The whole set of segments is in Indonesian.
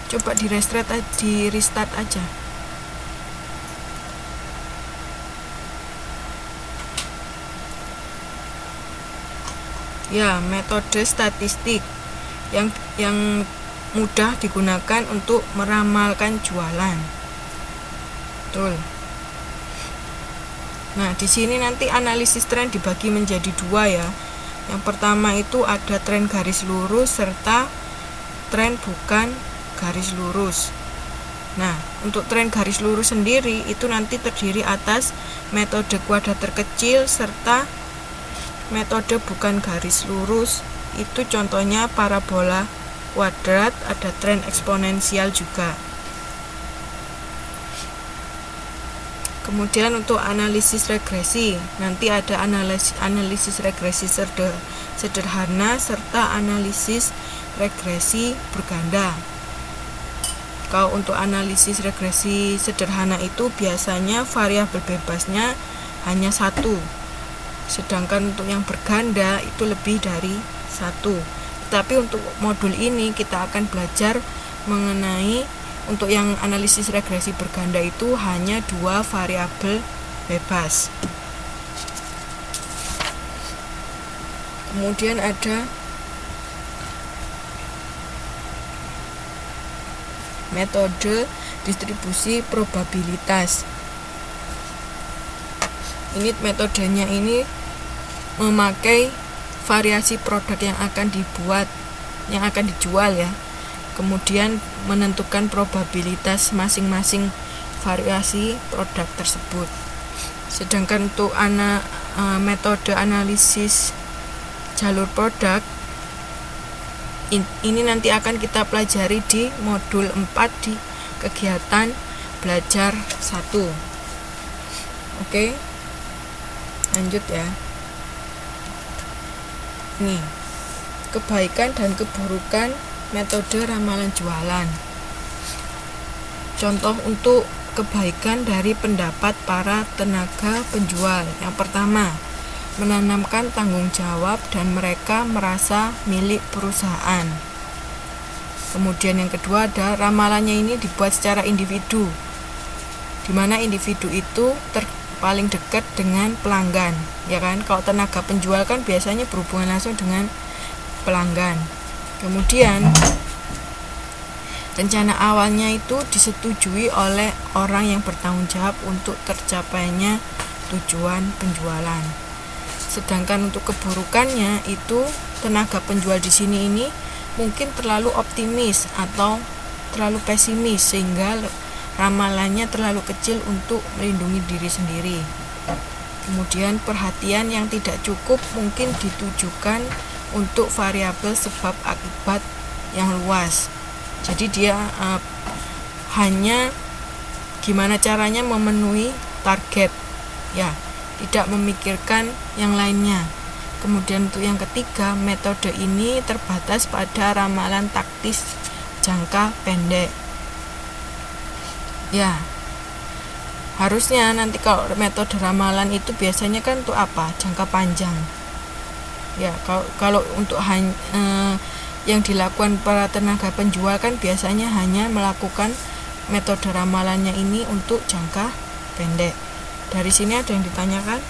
Coba di restart aja. Ya, metode statistik yang mudah digunakan untuk meramalkan jualan. Betul. Nah, di sini nanti analisis tren dibagi menjadi dua ya. Yang pertama itu ada tren garis lurus serta tren bukan garis lurus. Nah, untuk tren garis lurus sendiri itu nanti terdiri atas metode kuadrat terkecil serta metode bukan garis lurus. Itu contohnya parabola kuadrat, ada tren eksponensial juga. Kemudian untuk analisis regresi, nanti ada analisis regresi sederhana serta analisis regresi berganda. Kalau untuk analisis regresi sederhana itu biasanya variabel bebasnya hanya satu, sedangkan untuk yang berganda itu lebih dari satu. Tapi untuk modul ini kita akan belajar mengenai untuk yang analisis regresi berganda itu hanya dua variabel bebas. Kemudian ada metode distribusi probabilitas. Ini metodenya ini memakai variasi produk yang akan dijual ya. Kemudian menentukan probabilitas masing-masing variasi produk tersebut. Sedangkan untuk metode analisis jalur produk ini nanti akan kita pelajari di modul 4 di kegiatan belajar 1. Oke, lanjut ya. Nih, kebaikan dan keburukan metode ramalan jualan. Contoh untuk kebaikan dari pendapat para tenaga penjual. Yang pertama, menanamkan tanggung jawab dan mereka merasa milik perusahaan. Kemudian yang kedua ada ramalannya ini dibuat secara individu, di mana individu itu paling dekat dengan pelanggan, ya kan? Kalau tenaga penjual kan biasanya berhubungan langsung dengan pelanggan. Kemudian rencana awalnya itu disetujui oleh orang yang bertanggung jawab untuk tercapainya tujuan penjualan. Sedangkan untuk keburukannya itu tenaga penjual di sini ini mungkin terlalu optimis atau terlalu pesimis sehingga ramalannya terlalu kecil untuk melindungi diri sendiri. Kemudian perhatian yang tidak cukup mungkin ditujukan untuk variabel sebab akibat yang luas. Jadi dia hanya gimana caranya memenuhi target ya, tidak memikirkan yang lainnya. Kemudian untuk yang ketiga, metode ini terbatas pada ramalan taktis jangka pendek. Ya, harusnya nanti kalau metode ramalan itu biasanya kan untuk apa? Jangka panjang. Ya, kalau untuk yang dilakukan para tenaga penjual kan biasanya hanya melakukan metode ramalannya ini untuk jangka pendek. Dari sini ada yang ditanyakan?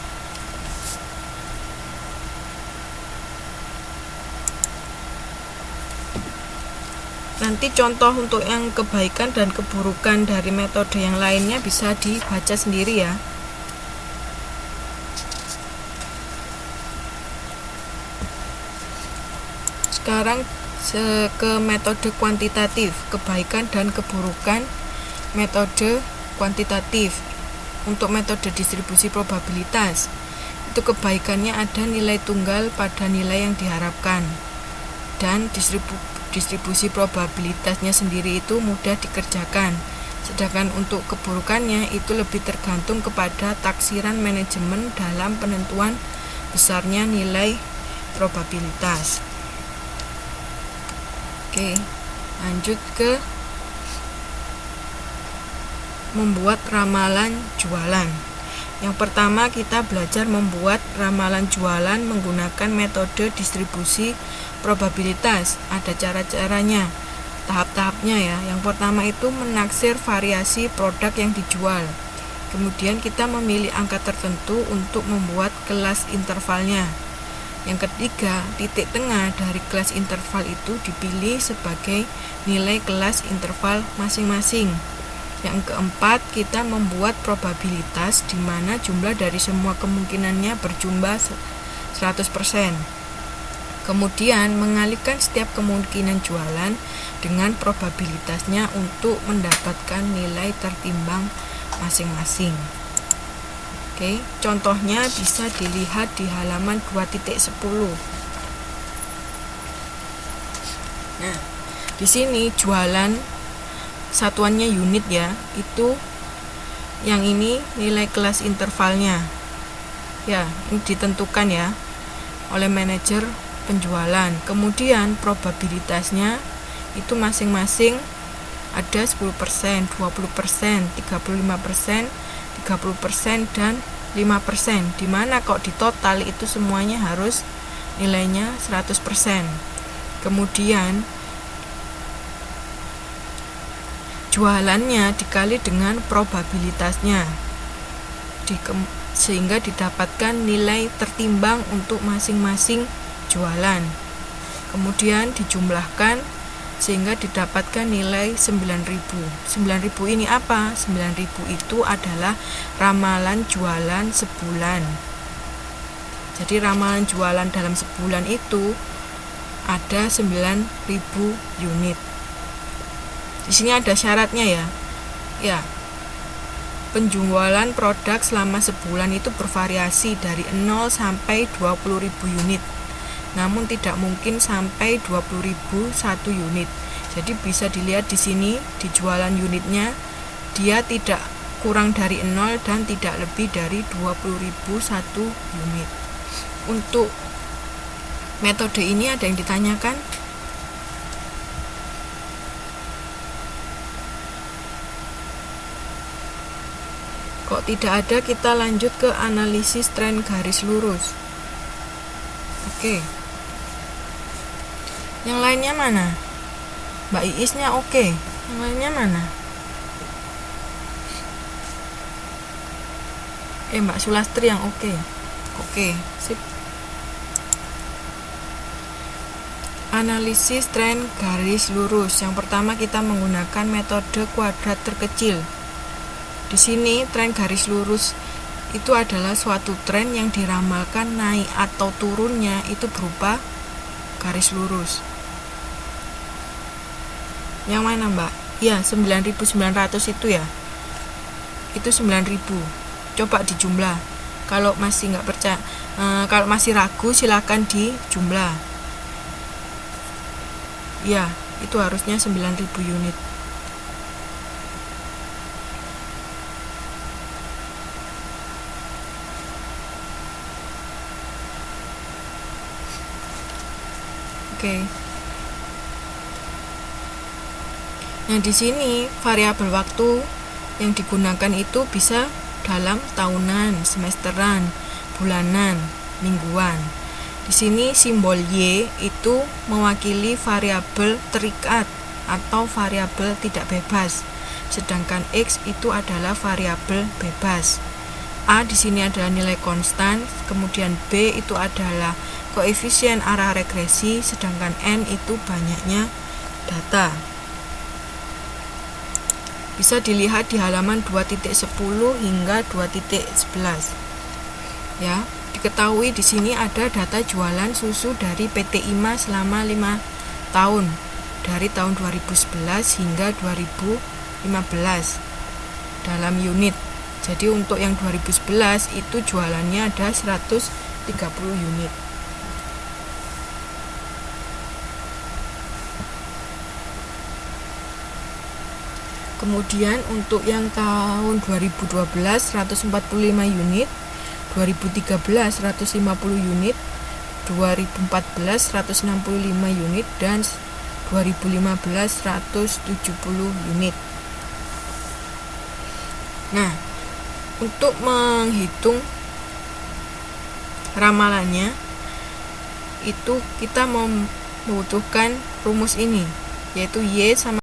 Nanti contoh untuk yang kebaikan dan keburukan dari metode yang lainnya bisa dibaca sendiri ya. Sekarang ke metode kuantitatif, kebaikan dan keburukan metode kuantitatif. Untuk metode distribusi probabilitas, itu kebaikannya ada nilai tunggal pada nilai yang diharapkan, dan distribusi probabilitasnya sendiri itu mudah dikerjakan. Sedangkan untuk keburukannya itu lebih tergantung kepada taksiran manajemen dalam penentuan besarnya nilai probabilitas. Oke, lanjut ke membuat ramalan jualan. Yang pertama kita belajar membuat ramalan jualan menggunakan metode distribusi probabilitas. Ada cara-caranya. tahap-tahapnya ya. Yang pertama itu menaksir variasi produk yang dijual. Kemudian kita memilih angka tertentu untuk membuat kelas intervalnya. Yang ketiga, titik tengah dari kelas interval itu dipilih sebagai nilai kelas interval masing-masing. Yang keempat, kita membuat probabilitas di mana jumlah dari semua kemungkinannya berjumlah 100%. Kemudian, mengalihkan setiap kemungkinan jualan dengan probabilitasnya untuk mendapatkan nilai tertimbang masing-masing. Oke, contohnya bisa dilihat di halaman 2.10. Nah, di sini jualan satuannya unit ya, itu yang ini nilai kelas intervalnya ya, ini ditentukan ya oleh manajer penjualan. Kemudian probabilitasnya itu masing-masing ada 10%, 20%, 35%, 30% dan 5%, dimana kok di total itu semuanya harus nilainya 100%. Kemudian jualannya dikali dengan probabilitasnya sehingga didapatkan nilai tertimbang untuk masing-masing jualan. Kemudian dijumlahkan sehingga didapatkan nilai 9.000. 9.000 ini apa? 9.000 itu adalah ramalan jualan sebulan. Jadi ramalan jualan dalam sebulan itu ada 9.000 unit. Di sini ada syaratnya ya. Ya. Penjualan produk selama sebulan itu bervariasi dari 0 sampai 20.000 unit. Namun tidak mungkin sampai 20.000 satu unit. Jadi bisa dilihat di sini di jualan unitnya dia tidak kurang dari 0 dan tidak lebih dari 20.000 satu unit. Untuk metode ini ada yang ditanyakan? Kok tidak ada, kita lanjut ke analisis tren garis lurus. Oke. Yang lainnya mana? Mbak Iisnya oke. Yang lainnya mana? Mbak Sulastri yang oke. Oke, sip. Analisis tren garis lurus. Yang pertama kita menggunakan metode kuadrat terkecil. Di sini tren garis lurus itu adalah suatu tren yang diramalkan naik atau turunnya itu berupa garis lurus. Yang mana Mbak? Ya, 9.900 itu ya. Itu 9.000. Coba dijumlah. Kalau masih nggak percaya, kalau masih ragu silakan dijumlah. Ya, itu harusnya 9.000 unit. Oke. Nah, di sini variabel waktu yang digunakan itu bisa dalam tahunan, semesteran, bulanan, mingguan. Di sini simbol Y itu mewakili variabel terikat atau variabel tidak bebas. Sedangkan X itu adalah variabel bebas. A di sini adalah nilai konstan, kemudian B itu adalah koefisien arah regresi, sedangkan N itu banyaknya data. Bisa dilihat di halaman 2.10 hingga 2.11. Ya, diketahui di sini ada data jualan susu dari PT IMA selama 5 tahun, dari tahun 2011 hingga 2015 dalam unit. Jadi untuk yang 2011 itu jualannya ada 130 unit. Kemudian untuk yang tahun 2012 145 unit, 2013 150 unit, 2014 165 unit, dan 2015 170 unit. Nah, untuk menghitung ramalannya itu kita membutuhkan rumus ini. yaitu Y sama